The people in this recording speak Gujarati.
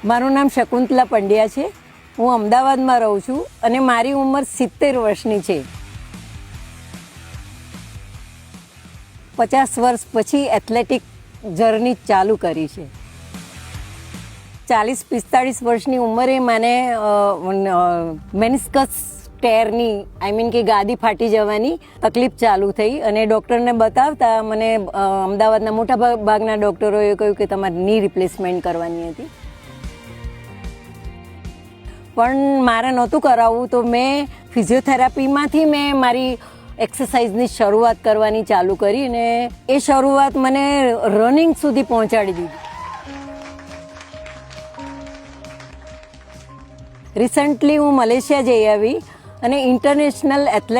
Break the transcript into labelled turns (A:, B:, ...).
A: મારું નામ શકુંતલા પંડ્યા છે. હું અમદાવાદમાં રહું છું અને મારી ઉંમર 70 વર્ષની છે. 50 વર્ષ પછી એથ્લેટિક જર્ની ચાલુ કરી છે. 40-45 વર્ષની ઉંમરે મને મેનિસ્કસ ટેરની કે ગાદી ફાટી જવાની તકલીફ ચાલુ થઈ અને ડૉક્ટરને બતાવતા મને અમદાવાદના મોટા ભાગના ડૉક્ટરોએ કહ્યું કે તમારે ની રિપ્લેસમેન્ટ કરવાની હતી. પણ મારે નહોતું કરાવવું, તો મેં ફિઝિયોથેરાપીમાંથી મેં મારી એક્સરસાઇઝની શરૂઆત કરવાની ચાલુ કરી અને એ શરૂઆત મને રનિંગ સુધી પહોંચાડી દીધી. રિસન્ટલી હું મલેશિયા જઈ આવી અને ઇન્ટરનેશનલ